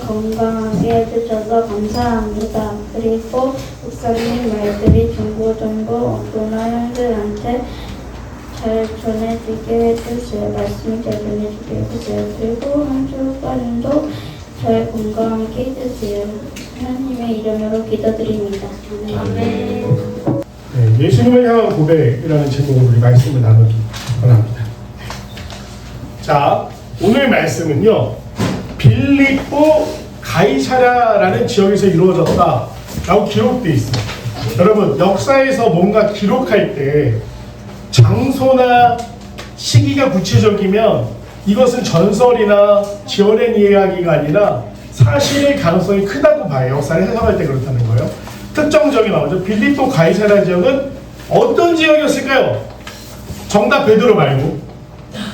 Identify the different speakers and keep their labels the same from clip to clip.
Speaker 1: 건강하게 해주셔서 감사합니다. 그리고 목사님 말들이 중고등부 엄마나 형들한테 잘 전해지게 해주세요. 말씀이 잘 전해지게 해주세요. 그리고 한 주간도 잘 건강하게 해주세요. 하나님의 이름으로 기도드립니다. 아멘.
Speaker 2: 네, 예수님을 향한 고백이라는 제목으로 우리 말씀을 나누기 원합니다. 자, 오늘 말씀은요, 빌립보 가이사랴라는 지역에서 이루어졌다라고 기록되어 있습니다. 여러분, 역사에서 뭔가 기록할 때 장소나 시기가 구체적이면 이것은 전설이나 지어낸 이야기가 아니라 사실의 가능성이 크다고 봐요. 역사를 해석할 때 그렇다는 거예요. 특정 지역이 나오죠. 빌립보 가이사랴 지역은 어떤 지역이었을까요? 정답 베드로 말고.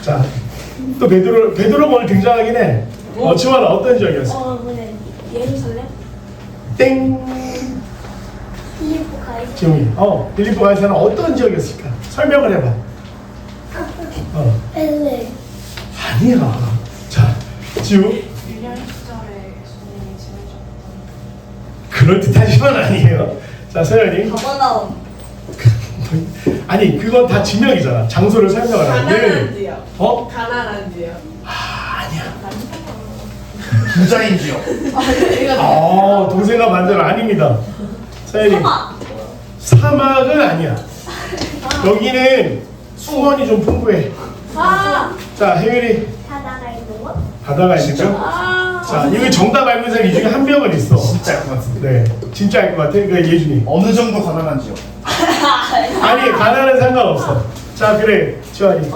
Speaker 2: 자, 또 베드로가 오늘 등장하긴 해. 지원아, 어떤 지역이었어?
Speaker 3: 예루살렘?
Speaker 2: 땡.
Speaker 3: 빌립보 가이사랴.
Speaker 2: 지용이. 빌립보 가이사랴는 어떤 지역이었을까? 설명을 해봐.
Speaker 3: 엘레.
Speaker 2: 아니야. 자, 지우.
Speaker 4: 유년 시절에 예수님이 지내셨던
Speaker 2: 그럴듯하지만 아니에요. 자, 서연이.
Speaker 4: 가버나움.
Speaker 2: 아니, 그건 다 지명이잖아. 장소를 설명을 하는데.
Speaker 4: 가나안 지역. 가나안 지역.
Speaker 2: 아니야.
Speaker 5: 부자인 지역.
Speaker 2: 동생아 반대로 아닙니다. 서연이. 사막은 아니야. 여기는 수원이 좀 풍부해. 자, 혜율이.
Speaker 3: 바다가 있는 곳?
Speaker 2: 바다가 있는 거? 자, 여기 정답 알면 사람 이 중에 한 명은 있어.
Speaker 5: 진짜 알 것 같은데.
Speaker 2: 네, 진짜 알 것 같아. 그러니까 예준이.
Speaker 5: 어느 정도 가난한 지역.
Speaker 2: 아니, 가난은 상관없어. 자, 그래, 지환이.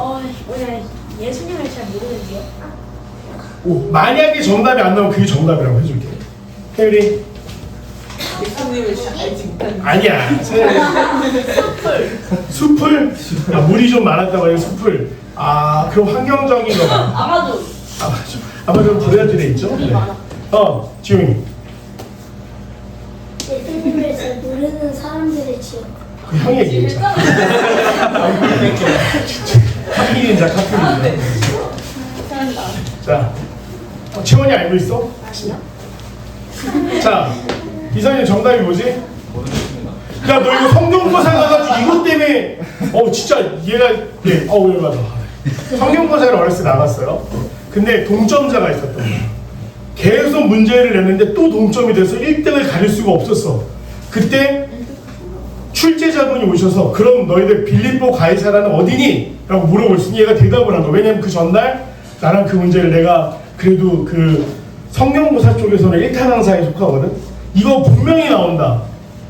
Speaker 3: 예수님을 잘 모르는데요?
Speaker 2: 만약에 정답이 안 나오면 그게 정답이라고 해줄게. 혜율이.
Speaker 4: 예수님을 잘 알지 못한.
Speaker 2: 아니야. 숲을? 물이 좀 많았다고 해요, 숲을. 그럼 환경적인 거다.
Speaker 4: 아마도.
Speaker 2: 아마도 브라질에 있죠? 네. 지웅이.
Speaker 3: 예수님을 잘 모르는 사람들의 지역.
Speaker 2: 그 형이 얘기했잖아. 카피인자, 카피인자. 자, 채원이 알고 있어? 자, 이선이 정답이 뭐지? 야, 너 이거 성경고사 가가지고 이것 때문에 진짜 얘가 열받아. 성경고사를 어렸을 때 나갔어요. 근데 동점자가 있었던 거야. 계속 문제를 냈는데 또 동점이 돼서 1등을 가릴 수가 없었어. 그때 출제자분이 오셔서 그럼 너희들 빌립보 가이사랴는 어디니? 라고 물어보시니 얘가 대답을 한 거야. 왜냐면 그 전날 나랑 그 문제를 내가 그래도 그 성경고사 쪽에서는 1탄 항사에 속하거든. 이거 분명히 나온다.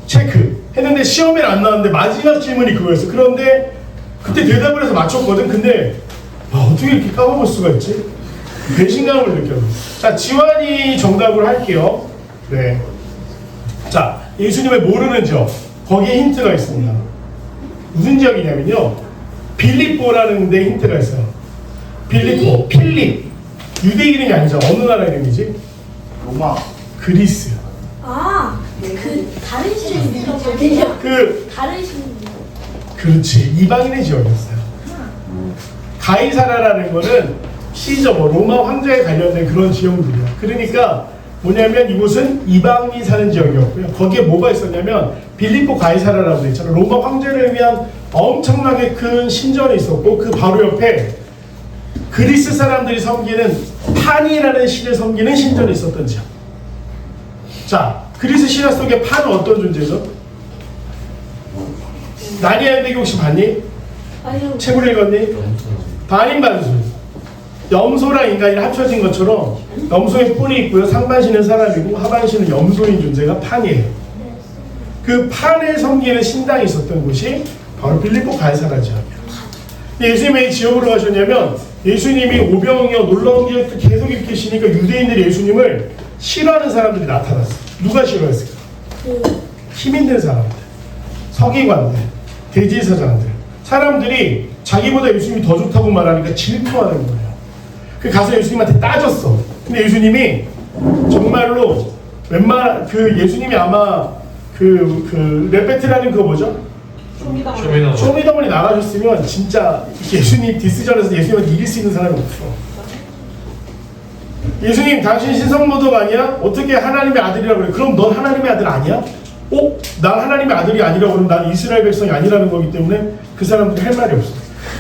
Speaker 2: 체크. 했는데 시험에 안 나왔는데 마지막 질문이 그거였어. 그런데 그때 대답을 해서 맞췄거든. 근데 어떻게 이렇게 까먹을 수가 있지? 배신감을 느꼈어. 자, 지환이 정답을 할게요. 네. 자, 예수님을 모르는 지역. 거기에 힌트가 있습니다. 무슨 지역이냐면요. 빌립보라는 데 힌트가 있어요. 빌립보, 필립. 유대 이름이 아니죠. 어느 나라 이름이지?
Speaker 5: 로마.
Speaker 2: 그리스.
Speaker 3: 다른 시민이요? 다른 시민이요?
Speaker 2: 그렇지. 이방인의 지역이었어요. 가이사랴라는 거는 시저 로마 황제에 관련된 그런 지역들이야. 그러니까 뭐냐면 이곳은 이방인이 사는 지역이었고요. 거기에 뭐가 있었냐면 빌립보 가이사랴라고 돼 있잖아. 로마 황제를 위한 엄청나게 큰 신전이 있었고 그 바로 옆에 그리스 사람들이 섬기는 판이라는 신을 섬기는 신전이 있었던 지역. 자, 그리스 신화 속의 판은 어떤 존재죠? 나니아의 배경 혹시 봤니?
Speaker 3: 아니요.
Speaker 2: 책을 읽었니? 반인반수. 염소랑 인간이 합쳐진 것처럼 염소의 뿔이 있고요. 상반신은 사람이고 하반신은 염소인 존재가 판이에요. 그 판을 섬기는 신당이 있었던 곳이 바로 빌립보 가이사랴 지역이에요. 예수님이 왜 지역으로 가셨냐면 예수님이 오병이어 놀라운 기적도 계속 일으키시니까 유대인들이 예수님을 싫어하는 사람들이 나타났어요. 누가 싫어했을까? 힘 있는 사람들, 서기관들, 대제사장들, 사람들이 자기보다 예수님이 더 좋다고 말하니까 질투하는 거예요. 그 가서 예수님한테 따졌어. 근데 예수님이 정말로 그 예수님이 아마 그 레페트라는 그거 뭐죠? 쇼미더머니 나가셨으면 진짜 예수님 디스전에서 예수님한테 이길 수 있는 사람이 없어. 예수님 당신 신성모독 아니야? 어떻게 하나님의 아들이라고 그래? 그럼 넌 하나님의 아들 아니야? 난 하나님의 아들이 아니라고 그러면 난 이스라엘 백성이 아니라는 거기 때문에 그 사람들이 할 말이 없어.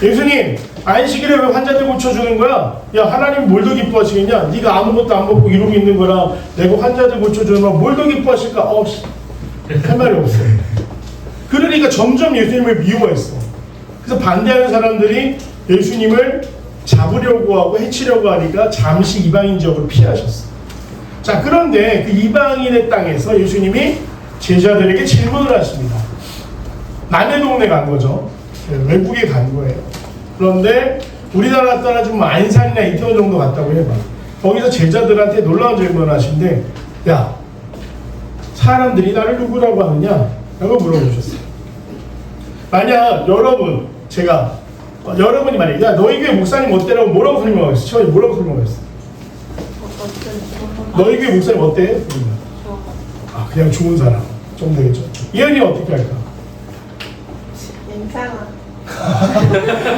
Speaker 2: 예수님 안식일에 왜 환자들 고쳐주는 거야? 야 하나님 뭘 더 기뻐하시겠냐? 네가 아무것도 안 먹고 이러고 있는 거랑 내가 환자들 고쳐주는 거 뭘 더 기뻐하실까? 할 말이 없어. 그러니까 점점 예수님을 미워했어. 그래서 반대하는 사람들이 예수님을 잡으려고 하고 해치려고 하니까 잠시 이방인 지역으로 피하셨어. 자, 그런데 그 이방인의 땅에서 예수님이 제자들에게 질문을 하십니다. 남의 동네 간 거죠. 외국에 간 거예요. 그런데 우리나라 떠나지면 안산이나 이태원 정도 갔다고 해봐. 거기서 제자들한테 놀라운 질문을 하신데, 야, 사람들이 나를 누구라고 하느냐? 라고 물어보셨어요. 만약 여러분, 여러분이 만약에, 야, 너희 교회 목사님 어때라고 뭐라고 설명하겠어? 처음에 뭐라고 설명하겠어? 너희 교회 목사님 어때? 그냥 좋은 사람 정도 되겠죠. 이현이 어떻게 할까? 괜찮아.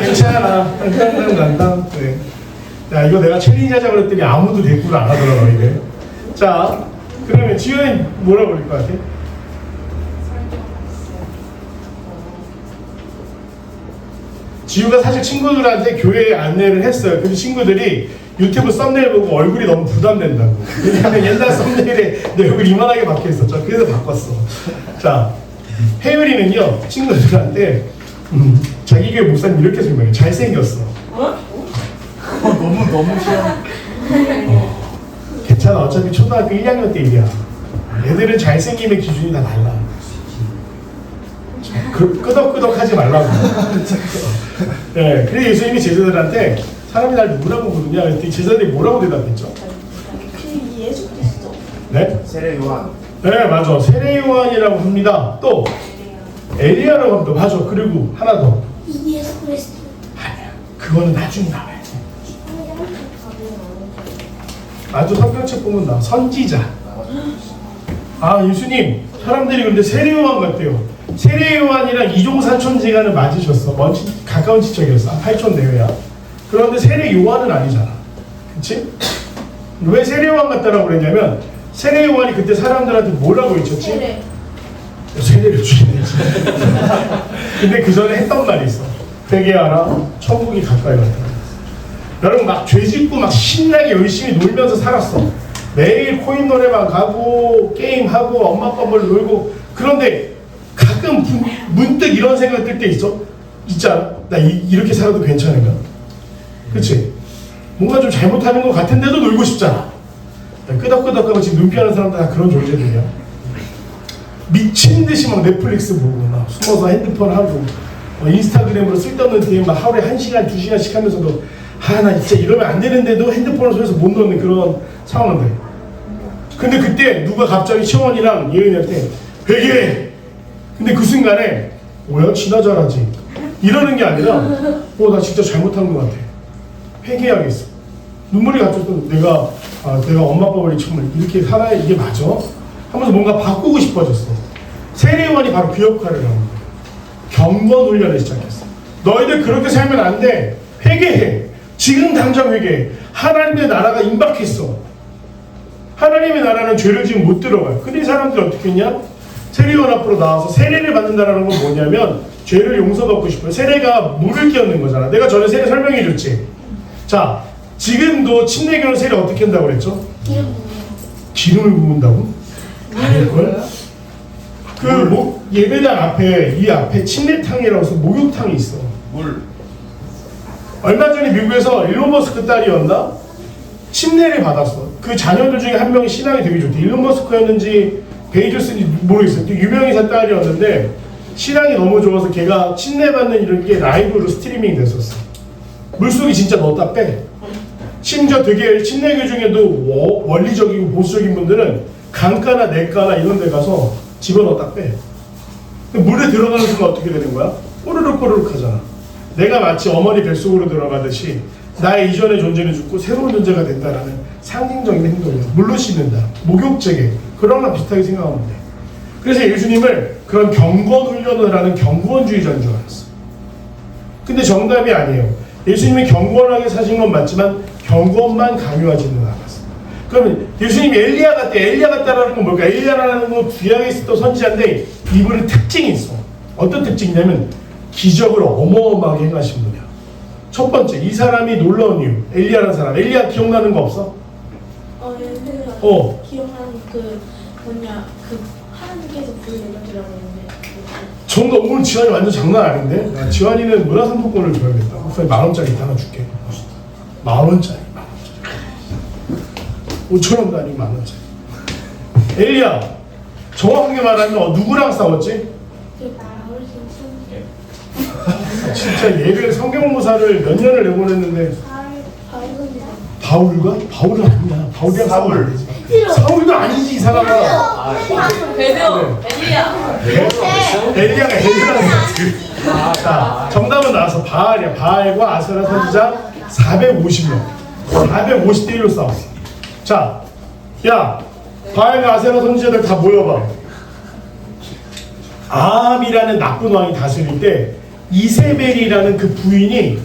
Speaker 2: 괜찮아. 네. 야, 이거 내가 챌린지 하자 그랬더니 아무도 대꾸를 안 하더라고, 이게. 자, 그러면 지현이 뭐라고 그럴 것 같아? 지우가 사실 친구들한테 교회에 안내를 했어요. 근데 친구들이 유튜브 썸네일 보고 얼굴이 너무 부담된다고. 왜냐면 옛날 썸네일에 내 얼굴 이만하게 박혀 있었죠. 그래서 바꿨어. 자, 혜율이는요 친구들한테 자기 교회 목사님 이렇게 설명해. 잘생겼어.
Speaker 5: 너무 싫어.
Speaker 2: 괜찮아. 어차피 초등학교 1학년 때 일이야. 애들은 잘생김의 기준이 다 달라. 끄덕끄덕 하지 말라고. 네, 그래서 예수님이 제자들한테 사람이 날 누구라고 부르냐 그랬더니 제자들이 뭐라고 대답했죠?
Speaker 3: 예수 그리스도.
Speaker 2: 네?
Speaker 5: 세례 요한.
Speaker 2: 네, 맞아. 세례 요한이라고 합니다. 또 엘리야라고 합니다. 맞아. 그리고 하나 더.
Speaker 3: 예수 그리스도.
Speaker 2: 아니야. 그거는 나중에 나와야 돼. 아주 성경책 보면 나 선지자. 예수님 사람들이 근데 세례 요한 같대요. 세례 요한이랑 이종사촌지간을 맞으셨어. 가까운 지척이었어. 8촌 내외야. 그런데 세례 요한은 아니잖아. 그치? 왜 세례 요한 같다라고 그랬냐면 세례 요한이 그때 사람들한테 뭐라고 외쳤지? 세례를 주겠지. 근데 그 전에 했던 말이 있어. 회개하라. 천국이 가까이 왔다. 여러분 막 죄짓고 막 신나게 열심히 놀면서 살았어. 매일 코인 노래방 가고 게임하고 엄마 아빠 뭘 놀고. 그런데 가끔 문득 이런 생각 들 때 있어. 있잖아. 나 이렇게 살아도 괜찮은가? 그치? 뭔가 좀 잘못하는 것 같은데도 놀고 싶잖아. 끄덕끄덕하고 지금 눈피하는 사람들 다 그런 존재들이야. 미친 듯이 막 넷플릭스 보고 막 숨어서 핸드폰 하고 인스타그램으로 쓸데없는 게임 막 하루에 1시간, 2시간씩 하면서도 나 진짜 이러면 안 되는데도 핸드폰을 손에서 못 놓는 그런 상황인데. 근데 그때 누가 갑자기 시원이랑 예은이한테 회개해. 근데 그 순간에 뭐야? 지나 잘하지. 이러는 게 아니라 나 진짜 잘못한 것 같아. 회개해야겠어. 눈물이 갑자기 내가 엄마 아빠 머리 정말 이렇게 살아야 이게 맞아? 하면서 뭔가 바꾸고 싶어졌어. 세례요한이 바로 그 역할을 하는 거야. 경건 훈련을 시작했어. 너희들 그렇게 살면 안 돼. 회개해. 지금 당장 회개해. 하나님의 나라가 임박했어. 하나님의 나라는 죄를 지금 못 들어가요. 근데 이 사람들이 어떻게 했냐? 세례요한 앞으로 나와서 세례를 받는다는 건 뭐냐면 죄를 용서받고 싶어요. 세례가 물을 끼얹는 거잖아. 내가 전에 세례 설명해 줬지. 자, 지금도 침례교는 세례 어떻게 한다고 그랬죠? 기름을 부은다고? 아닐걸? 예배당 앞에 이 앞에 침례탕이라고 해서 목욕탕이 있어.
Speaker 5: 물.
Speaker 2: 얼마 전에 미국에서 일론 머스크 딸이었나? 침례를 받았어. 그 자녀들 중에 한 명이 신앙이 되게 좋대. 일론 머스크였는지 베이조스인지 모르겠어요. 유명인사 딸이었는데 신앙이 너무 좋아서 걔가 침례 받는 이런 게 라이브로 스트리밍 됐었어. 물속에 진짜 넣었다 빼. 심지어 되게 침례교 중에도 원리적이고 보수적인 분들은 강가나 냇가나 이런 데 가서 집어넣었다 빼. 물에 들어가는 순간 어떻게 되는 거야? 꼬르륵 꼬르륵 하잖아. 내가 마치 어머니 뱃속으로 들어가듯이 나의 이전의 존재는 죽고 새로운 존재가 된다라는 상징적인 행동이야. 물로 씻는다. 목욕제계. 그런 거랑 비슷하게 생각하면 돼. 그래서 예수님을 그런 경건 훈련을 하는 경건주의자인 줄 알았어. 근데 정답이 아니에요. 예수님이 경건하게 사신 건 맞지만 경건만 강요하지는 않았어. 그러면 예수님이 엘리야 같대. 엘리야 같다라는 건 뭘까? 엘리야라는 건 구약에 있었던 선지자인데 이분은 특징이 있어. 어떤 특징이냐면 기적을 어마어마하게 행하신 분이야. 첫 번째, 이 사람이 놀라운 이유. 엘리야라는 사람. 엘리야 기억나는 거 없어?
Speaker 3: 예수가 기억나는 그 뭐냐 그 하나님께서 불을 내려주라고 했는데
Speaker 2: 정답. 오늘 지환이 완전 장난 아닌데? 야, 지환이는 문화상품권을 줘야겠다. 목사님 10,000원짜리 하나 줄게. 10,000원짜리. 5,000원도 아니고 10,000원짜리. 엘리야, 정확하게 말하면 누구랑 싸웠지?
Speaker 3: 그 마을 선생
Speaker 2: 진짜 얘를 성경무사를 몇 년을 내보냈는데 바울과? 바울은 아니야. 바울이랑 싸우면 되지. 사울도 아니지 이 사람아.
Speaker 4: 베드로, 엘리야.
Speaker 2: 엘리야가 엘리야라는 거지. 자, 정답은 나와서 바알이야. 바알과 아세라 선지자 450명. 450대 1로 싸웠어. 자, 야, 바알과 아세라 선지자들 다 모여봐. 아함이라는 나쁜 왕이 다스릴 때 이세벨이라는 그 부인이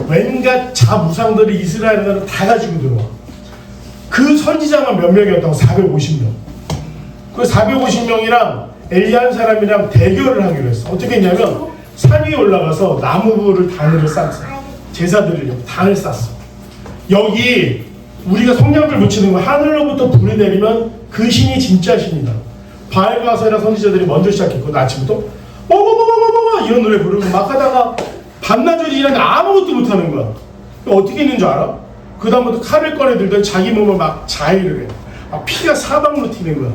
Speaker 2: 웬갖 자무상들을 이스라엘 나라로 다 가지고 들어와. 그 선지자만 몇 명이었다고? 450명. 그 450명이랑 엘리야 한 사람이랑 대결을 하기로 했어. 어떻게 했냐면 산 위에 올라가서 나무불을 단을 쌌어. 제사들을 단을 쌌어. 여기 우리가 성냥불 붙이는 거 하늘로부터 불이 내리면 그 신이 진짜 신이다. 바알과 아세라 선지자들이 먼저 시작했거든. 아침부터 뭐뭐뭐뭐뭐뭐 이런 노래 부르고 막 하다가 반나절이 지났는데 아무것도 못하는 거야. 어떻게 했는 줄 알아? 그 다음부터 칼을 꺼내 들더니 자기 몸을 막 자위를 해. 피가 사방으로 튀는 거야.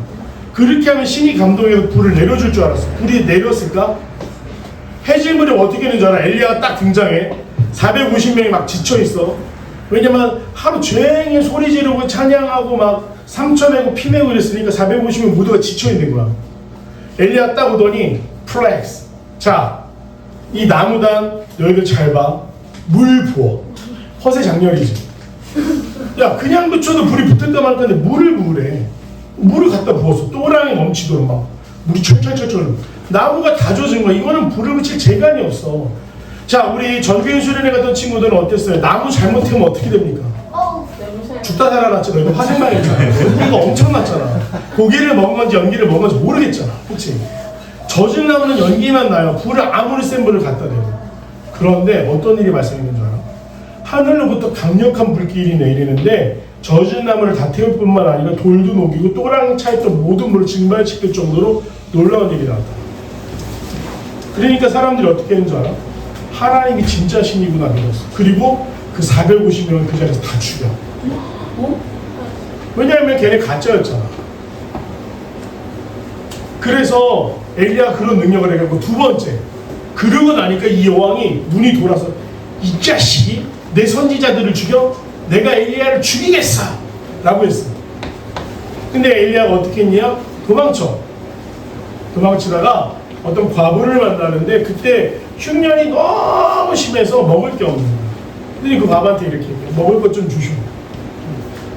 Speaker 2: 그렇게 하면 신이 감동해서 불을 내려줄 줄 알았어. 불이 내렸을까? 해질 무렵 어떻게 했는 줄 알아? 엘리야가 딱 등장해. 450명이 막 지쳐있어. 왜냐면 하루 종일 소리 지르고 찬양하고 막 상처 내고 피 내고 이랬으니까 450명 모두가 지쳐있는 거야. 엘리야 딱 오더니 플렉스. 자, 이 나무단 너희들 잘 봐. 물 부어. 허세 장렬이지. 야, 그냥 붙여도 불이 붙을까 말까 하는데 물을 부으래. 물을 갖다 부었어. 또랑이 넘치도록 막 물이 철철철철. 나무가 다 젖은 거야. 이거는 불을 붙일 재간이 없어. 자, 우리 전교인 수련회 갔던 친구들은 어땠어요? 나무 잘못하면 어떻게 됩니까? 죽다 살아났지. 너희들 화생만 했잖아. 연기가 엄청 났잖아. 고기를 먹은 건지 연기를 먹은 건지 모르겠잖아. 그치? 젖은 나무는 연기만 나요. 불을 아무리 센 불을 갖다 대고. 그런데 어떤 일이 발생했는 줄 알아? 하늘로부터 강력한 불길이 내리는데 젖은 나무를 다 태울 뿐만 아니라 돌도 녹이고 또랑이 차있던 모든 물을 증발시킬 정도로 놀라운 일이 나왔다. 그러니까 사람들이 어떻게 했는 줄 알아? 하나님이 진짜 신이구나 믿었어. 그리고 그 450명을 그 자리에서 다 죽여. 왜냐하면 걔네 가짜였잖아. 그래서 엘리야가 그런 능력을 해갖고 두 번째, 그러고 나니까 이 여왕이 눈이 돌아서 이 자식이 내 선지자들을 죽여? 내가 엘리야를 죽이겠어! 라고 했어. 근데 엘리야가 어떻게 했냐? 도망치다가 어떤 과부를 만나는데 그때 흉년이 너무 심해서 먹을 게 없는 거야. 근데 그 과부한테 이렇게 먹을 것 좀 주시오.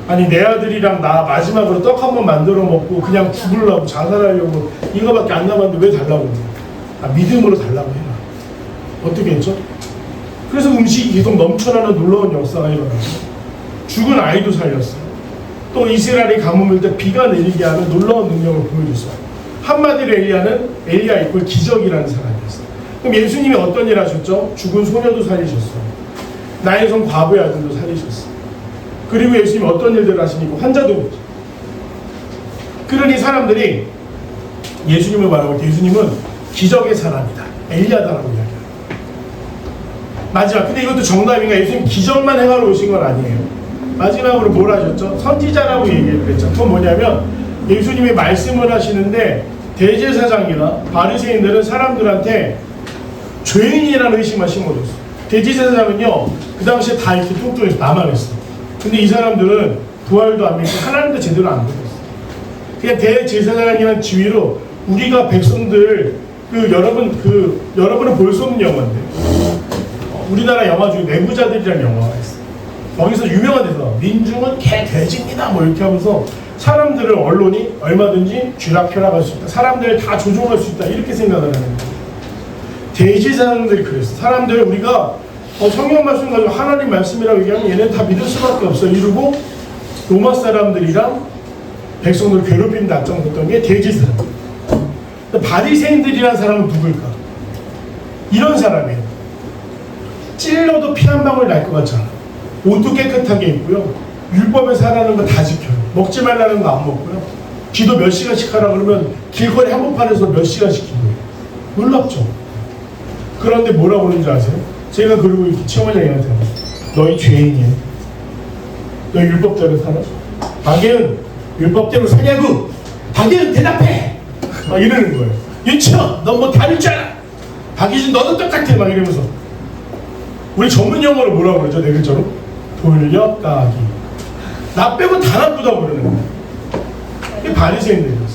Speaker 2: 아니, 내 아들이랑 나 마지막으로 떡 한 번 만들어 먹고 그냥 죽으려고 자살하려고 이거밖에 안 남았는데 왜 달라고 그래? 믿음으로 달라고 해라. 어떻게 했죠? 그래서 음식이 계속 넘쳐나는 놀라운 역사가 일어났어요. 죽은 아이도 살렸어요. 또 이스라엘이 가뭄일 때 비가 내리게 하는 놀라운 능력을 보여줬어요. 한마디로 엘리야 이꼴 기적이라는 사람이었어요. 그럼 예수님이 어떤 일 하셨죠? 죽은 소녀도 살리셨어요. 나의 성 과부의 아들도 살리셨어요. 그리고 예수님이 어떤 일들을 하시니까 환자도 보죠. 그러니 사람들이 예수님을 말하고 예수님은 기적의 사람이다. 엘리야다라고 이야기해요. 마지막, 근데 이것도 정답인가? 예수님 기적만 행하러 오신 건 아니에요. 마지막으로 뭘 하셨죠? 선지자라고 얘기를 했죠. 그건 뭐냐면 예수님이 말씀을 하시는데 대제사장이나 바리새인들은 사람들한테 죄인이라는 의심만 심어줬어요. 대제사장은요, 그 당시에 다 이렇게 뚱뚱해서 나만 했어. 근데 이 사람들은 부활도 안 믿고 하나님도 제대로 안 믿었어. 그냥 대제사장이라는 지위로 우리가 백성들 여러분은 볼 수 없는 영화인데 우리나라 영화 중에 내부자들이라는 영화가 있어. 거기서 유명한 데서 민중은 개돼지입니다 뭐 이렇게 하면서 사람들을 언론이 얼마든지 쥐락펴락할 수 있다. 사람들을 다 조종할 수 있다. 이렇게 생각을 하는 거예요. 대제사장들이 그랬어. 사람들 우리가 성경 말씀 가지고 하나님 말씀이라고 얘기하면 얘네는 다 믿을 수밖에 없어. 이러고 로마 사람들이랑 백성들을 괴롭힘 낮정했던 게 대제사장. 바리새인들이라는 사람은 누굴까? 이런 사람이에요. 찔러도 피 한 방울 날 것 같잖아. 옷도 깨끗하게 입고요. 율법에 사라는 거 다 지켜요. 먹지 말라는 거 안 먹고요. 기도 몇 시간씩 하라 그러면 길거리 한복판에서 몇 시간씩 기도해요. 놀랍죠? 그런데 뭐라고 그러는지 아세요? 제가 그리고 이렇게 치어머니한테 너희 죄인이야. 너 율법대로 살아? 박예은 율법대로 사냐고? 박예은 대답해! 막 이러는 거예요. 윤치어 너 뭐 다를 줄 알아? 박예준 너도 똑같아 막 이러면서 우리 전문 용어로 뭐라고 그러죠? 네 글자로? 돌려까기. 나 빼고 다 나쁘다고 그러는 거예요. 이게 바리새인들이었어.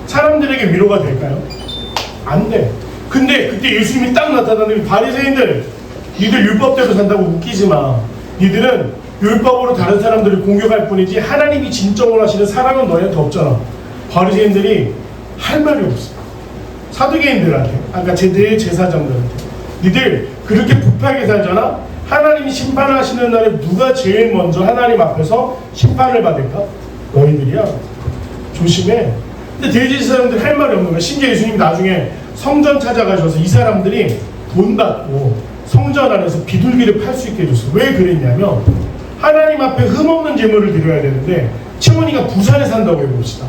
Speaker 2: 사람들에게 위로가 될까요? 안 돼. 근데 그때 예수님이 딱 나타나는 바리새인들 니들 율법대로 산다고 웃기지 마. 니들은 율법으로 다른 사람들을 공격할 뿐이지 하나님이 진정을 하시는 사랑은 너희한테 없잖아. 바리새인들이 할 말이 없어. 사두개인들한테 아까 제사장들한테 니들 그렇게 부패하게 살잖아. 하나님이 심판하시는 날에 누가 제일 먼저 하나님 앞에서 심판을 받을까? 너희들이야. 조심해. 근데 대제사장들 할 말이 없는 거야. 심지어 예수님 나중에 성전 찾아가셔서 이 사람들이 돈 받고 성전 안에서 비둘기를 팔 수 있게 해줬어. 왜 그랬냐면 하나님 앞에 흠없는 제물을 드려야 되는데 채원이가 부산에 산다고 해봅시다.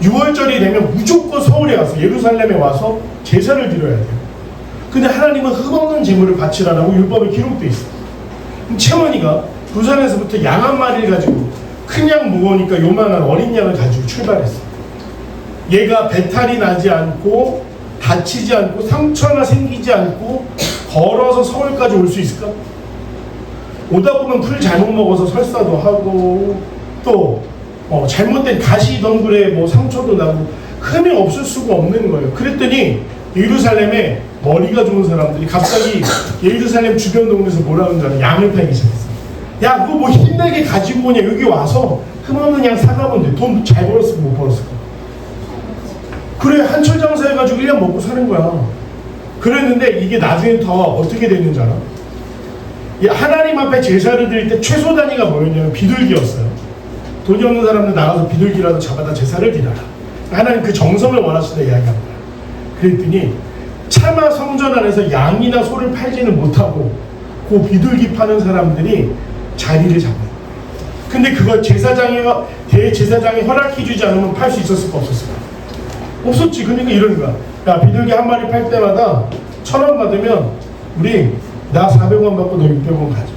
Speaker 2: 6월절이 되면 무조건 서울에 와서 예루살렘에 와서 제사를 드려야 돼요. 근데 하나님은 흠없는 제물을 바치라라고 율법에 기록돼 있어. 그럼 채원이가 부산에서부터 양 한 마리를 가지고 큰 양 무거우니까 요만한 어린 양을 가지고 출발했어. 얘가 배탈이 나지 않고 다치지 않고 상처나 생기지 않고 걸어서 서울까지 올 수 있을까? 오다 보면 풀 잘못 먹어서 설사도 하고 또 잘못된 가시 덩굴에 뭐 상처도 나고 흠이 없을 수가 없는 거예요. 그랬더니 예루살렘에 머리가 좋은 사람들이 갑자기 예루살렘 주변 동네에서 뭐라고 하는지 양을 팔기 시작했어. 야 그거 뭐 힘들게 가지고 오냐. 여기 와서 흠없는 양 사가면 돼. 돈 잘 벌었을까 못 벌었을까? 그래 한철 장사 해가지고 1년 먹고 사는 거야. 그랬는데 이게 나중에 더 어떻게 됐는지 알아? 하나님 앞에 제사를 드릴 때 최소 단위가 뭐였냐면 비둘기였어요. 돈이 없는 사람들 나가서 비둘기라도 잡아다 제사를 드려라. 하나님 그 정성을 원하시다 이야기한 거야. 그랬더니 차마 성전 안에서 양이나 소를 팔지는 못하고 그 비둘기 파는 사람들이 자리를 잡아요. 근데 그걸 대제사장이 허락해 주지 않으면 팔 수 있었을까 없었을까? 없었지. 그러니까 이러는 거야. 야 비둘기 한 마리 팔 때마다 1,000원 받으면 우리 나 400원 받고 너 600원 가져.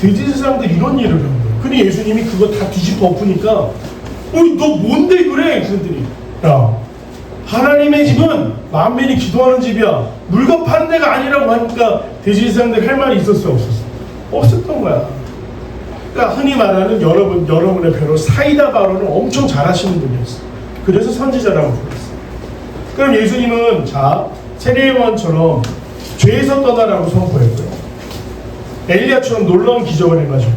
Speaker 2: 대제사장들 이런 일을 하는 거야. 근데 예수님이 그거 다 뒤집어 엎으니까 너 뭔데 그래? 그랬더니 야 하나님의 집은 만민이 기도하는 집이야. 물건 파는 데가 아니라고 하니까 대제사장들 할 말이 있었어요 없었어? 없었던 거야. 그러니까 흔히 말하는 여러분의 배로 사이다 발언을 엄청 잘하시는 분이었어. 그래서 선지자라고 불렀어. 그럼 예수님은 자 세례요한처럼 죄에서 떠나라고 선포했고요. 엘리야처럼 놀라운 기적을 해가지고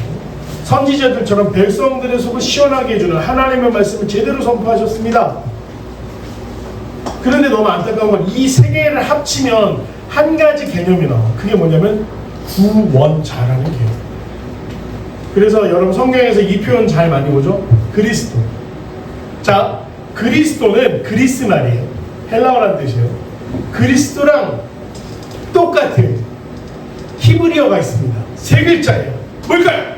Speaker 2: 선지자들처럼 백성들의 속을 시원하게 해주는 하나님의 말씀을 제대로 선포하셨습니다. 그런데 너무 안타까운 건 이 세 개를 합치면 한 가지 개념이 나와. 그게 뭐냐면 구원자라는 개념. 그래서 여러분 성경에서 이 표현 잘 많이 보죠? 그리스도. 자, 그리스도는 그리스 말이에요. 헬라어란 뜻이에요. 그리스도랑 똑같은 히브리어가 있습니다. 세 글자예요. 뭘까요?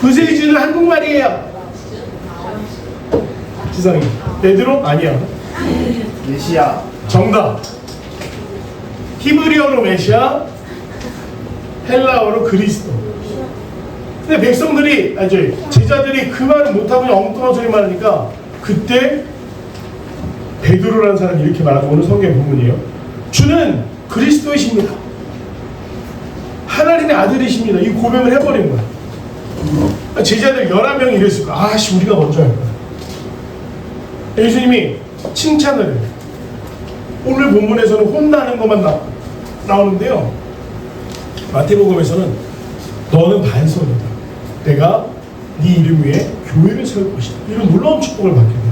Speaker 2: 구세주는 한국말이에요. 지성이 베드로? 아니야.
Speaker 5: 메시아.
Speaker 2: 정답. 히브리어로 메시아, 헬라어로 그리스도. 근데 백성들이 제자들이 그 말을 못하고 그냥 엉뚱한 소리만 하니까 그때 베드로라는 사람이 이렇게 말하죠. 오늘 성경 본문이에요. 주는 그리스도이십니다. 하나님의 아들이십니다. 이 고백을 해버린 거야. 제자들 11명이 이랬을 거야. 아씨 우리가 먼저 할 거야. 예수님이 칭찬을 해요. 오늘 본문에서는 혼나는 것만 나오는데요. 마태복음에서는 너는 반석이다. 내가 네 이름 위에 교회를 세울 것이다. 이런 놀라운 축복을 받게 돼요.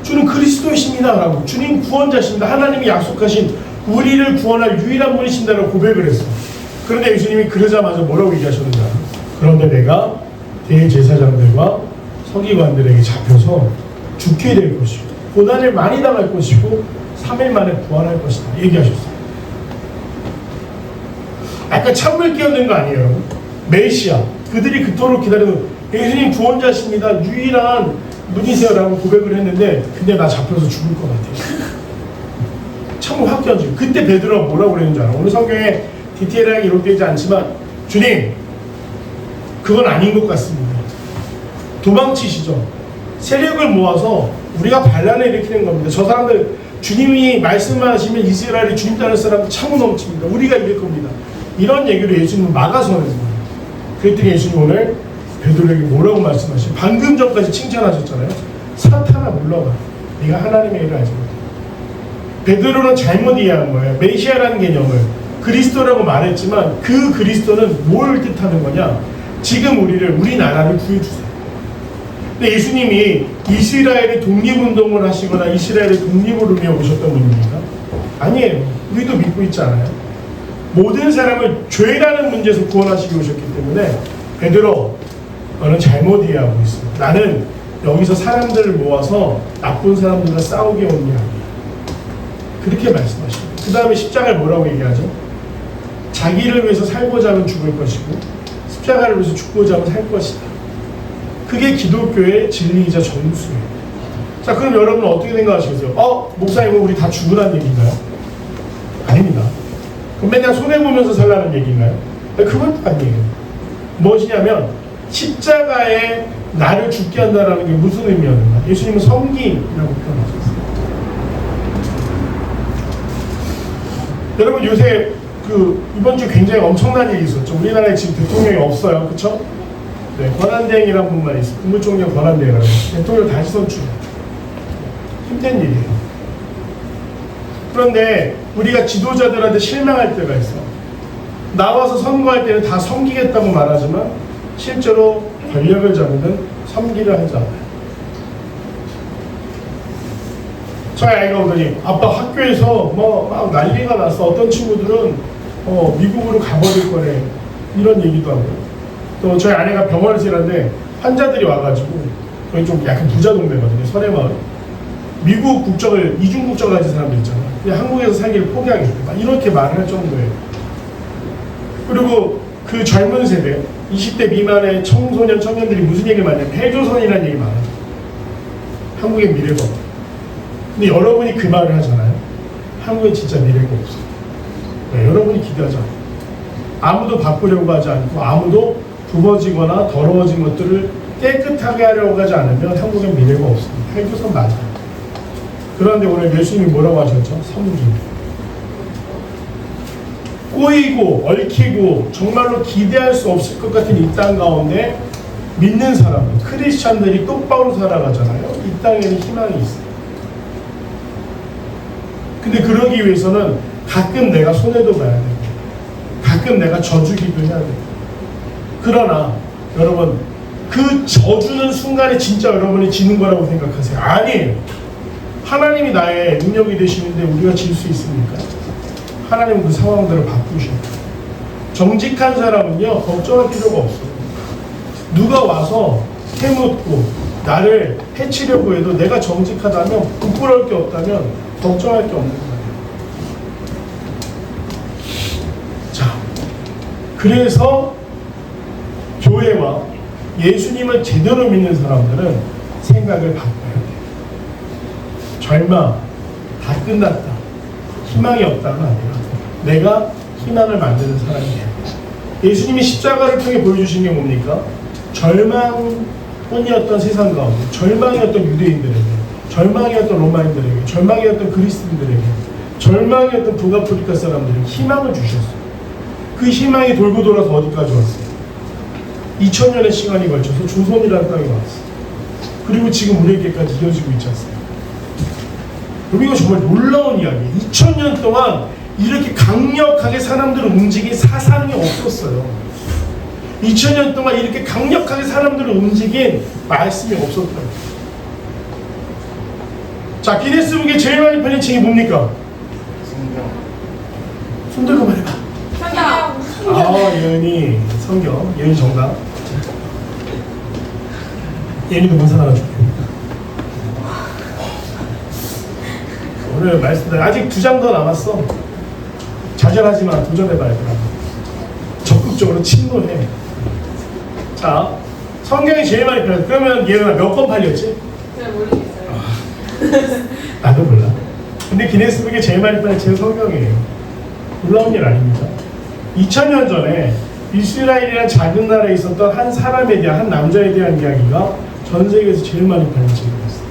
Speaker 2: 주는 그리스도이십니다 라고 주님 구원자십니다. 하나님이 약속하신 우리를 구원할 유일한 분이신다라고 고백을 했어요. 그런데 예수님이 그러자마자 뭐라고 얘기하셨는지 알아요? 그런데 내가 대제사장들과 서기관들에게 잡혀서 죽게 될 것이고 고난을 많이 당할 것이고 3일 만에 부활할 것이다 얘기하셨어요. 약간 찬물 끼얹는 거 아니에요 여러분? 메시아 그들이 그토록 기다리는 예수님 구원자십니다 유일한 분이세요라고 고백을 했는데 근데 나 잡혀서 죽을 것 같아요. 참을 확 끼얹고 그때 베드로가 뭐라고 그랬는지 알아? 오늘 성경에 디테일하게 기록되지 않지만 주님 그건 아닌 것 같습니다. 도망치시죠. 세력을 모아서 우리가 반란을 일으키는 겁니다. 저 사람들 주님이 말씀하시면 이스라엘이 주님 따르는 사람들 참고 넘칩니다. 우리가 이길 겁니다. 이런 얘기로 예수님은 막아서는 거예요. 그랬더니 예수님 오늘 베드로에게 뭐라고 말씀하시죠? 방금 전까지 칭찬하셨잖아요. 사탄아 물러가. 네가 하나님의 일을 하지 못해. 베드로는 잘못 이해한 거예요. 메시아라는 개념을 그리스도라고 말했지만 그 그리스도는 뭘 뜻하는 거냐? 지금 우리나라를 구해주세요. 근데 예수님이 이스라엘의 독립운동을 하시거나 이스라엘의 독립을 위해 오셨던 분입니까? 아니에요. 우리도 믿고 있지 않아요? 모든 사람을 죄라는 문제에서 구원하시기 오셨기 때문에 베드로 너는 잘못 이해하고 있어. 나는 여기서 사람들을 모아서 나쁜 사람들과 싸우게 온 게 아니야. 그렇게 말씀하십니다. 그 다음에 십자가를 뭐라고 얘기하죠? 자기를 위해서 살고자 하면 죽을 것이고 십자가를 위해서 죽고자 하면 살 것이다. 그게 기독교의 진리이자 전수예요. 자, 그럼 여러분은 어떻게 생각하시겠어요? 목사님은 우리 다 죽으라는 얘기인가요? 아닙니다. 그럼 맨날 손해보면서 살라는 얘기인가요? 그건 또 아니에요. 무엇이냐면 십자가에 나를 죽게 한다는 게 무슨 의미였는가? 예수님은 섬김이라고 표현하셨어요. 여러분 요새 이번 주 굉장히 엄청난 일이 있었죠. 우리나라에 지금 대통령이 없어요. 그쵸? 네, 권한대행이라는 분만 있어요. 국무총리 권한대행이라고. 대통령 다시 선출. 힘든 일이에요. 그런데 우리가 지도자들한테 실망할 때가 있어. 나와서 선거할 때는 다 섬기겠다고 말하지만 실제로 권력을 잡으면 섬기려 하지 않아요. 저희 아이가 오더니 아빠 학교에서 막 난리가 났어. 어떤 친구들은 미국으로 가버릴 거래. 이런 얘기도 하고. 또 저희 아내가 병원에서 일하는데 환자들이 와가지고 거기 좀 약간 부자 동네거든요. 서대마을. 미국 국적을 이중 국적을 가진 사람들 있잖아요. 그냥 한국에서 살기를 포기하겠다. 막 이렇게 말을 할 정도예요. 그리고 그 젊은 세대 20대 미만의 청소년 청년들이 무슨 얘기를 많이 하냐면 해조선이라는 얘기 많아요. 한국의 미래가 없다. 근데 여러분이 그 말을 하잖아요. 한국에 진짜 미래가 없어요. 네, 여러분이 기대하지 않아요. 아무도 바꾸려고 하지 않고 아무도 굽어지거나 더러워진 것들을 깨끗하게 하려고 하지 않으면 한국엔 미래가 없습니다. 해조선 맞아요. 그런데 오늘 예수님이 뭐라고 하셨죠? 섬김. 꼬이고 얽히고 정말로 기대할 수 없을 것 같은 이 땅 가운데 믿는 사람들, 크리스찬들이 똑바로 살아가잖아요. 이 땅에는 희망이 있어요. 근데 그러기 위해서는 가끔 내가 손해도 봐야 되고 가끔 내가 져주기도 해야 되고 그러나 여러분 그 져주는 순간에 진짜 여러분이 지는 거라고 생각하세요? 아니에요. 하나님이 나의 능력이 되시는데 우리가 질 수 있습니까? 하나님은 그 상황들을 바꾸셔요. 정직한 사람은요 걱정할 필요가 없어요. 누가 와서 해묻고 나를 해치려고 해도 내가 정직하다면 부끄러울 게 없다면 걱정할 게 없는 거예요. 자, 그래서 교회와 예수님을 제대로 믿는 사람들은 생각을 바꿔야 돼요. 절망, 다 끝났다, 희망이 없다가 아니라 내가 희망을 만드는 사람이에요. 예수님이 십자가를 통해 보여주신 게 뭡니까? 절망뿐이었던 세상 가운데, 절망이었던 유대인들에게, 절망이었던 로마인들에게, 절망이었던 그리스도인들에게, 절망이었던 북아프리카 사람들에게 희망을 주셨어요. 그 희망이 돌고 돌아서 어디까지 왔어요? 2000년의 시간이 걸쳐서 조선이라는 땅에 왔어요. 그리고 지금 우리에게까지 이어지고 있지 않습니까? 그럼 이거 정말 놀라운 이야기예요. 2000년 동안 이렇게 강력하게 사람들을 움직인 사상이 없었어요. 2000년 동안 이렇게 강력하게 사람들을 움직인 말씀이 없었어요. 자, 기네스북에 제일 많이 팔린 책이 뭡니까? 손들고 말해봐.
Speaker 4: 성경.
Speaker 2: 예은이 성경, 예은이 정답. 예은이도 문사 나가줄게. 오늘 말씀 아직 2장 더 남았어. 좌절하지만 도전해봐야 돼. 적극적으로 침노해. 자, 성경이 제일 많이 팔렸어. 그러면 예은아 몇 권 팔렸지?
Speaker 4: 제가 모르겠어요.
Speaker 2: 나도 몰라. 근데 기네스북에 제일 많이 팔린 제 성경이에요. 놀라운 일 아닙니다. 2000년 전에 이스라엘이라는 작은 나라에 있었던 한 사람에 대한, 한 남자에 대한 이야기가 전 세계에서 제일 많이 팔린 책이었어요.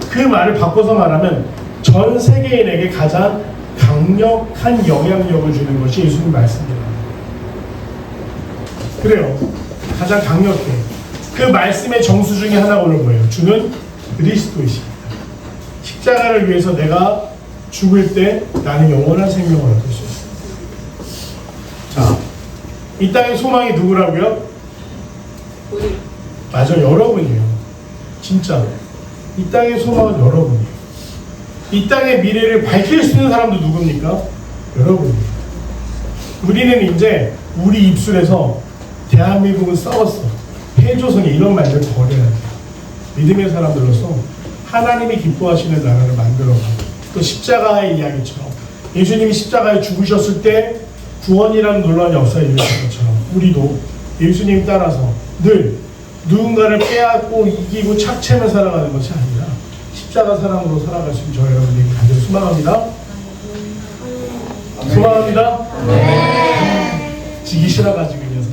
Speaker 2: 그 말을 바꿔서 말하면 전 세계인에게 가장 강력한 영향력을 주는 것이 예수님 말씀입니다. 그래요. 가장 강력해. 그 말씀의 정수 중에 하나가 오늘 뭐예요? 주는 그리스도이십니다. 십자가를 위해서 내가 죽을 때 나는 영원한 생명을 얻을 수 있습니다. 자, 이 땅의 소망이 누구라고요?
Speaker 4: 우리.
Speaker 2: 맞아, 여러분이에요. 진짜 이 땅의 소망은 여러분이에요. 이 땅의 미래를 밝힐 수 있는 사람도 누굽니까? 여러분이에요. 우리는 이제 우리 입술에서 대한민국은 싸웠어, 해조선이 이런 말들 버려야 돼요. 믿음의 사람들로서 하나님이 기뻐하시는 나라를 만들어가고, 또 십자가의 이야기처럼 예수님이 십자가에 죽으셨을 때 구원이라는 놀라운 역사에 일어난 것처럼 우리도 예수님 따라서 늘 누군가를 빼앗고 이기고 착취하며 살아가는 것이 아니라 십자가 사랑으로 살아갈 수 있는 저 여러분들이 간절히 소망합니다. 소망합니다. 지기 싫어가지고 이 녀석.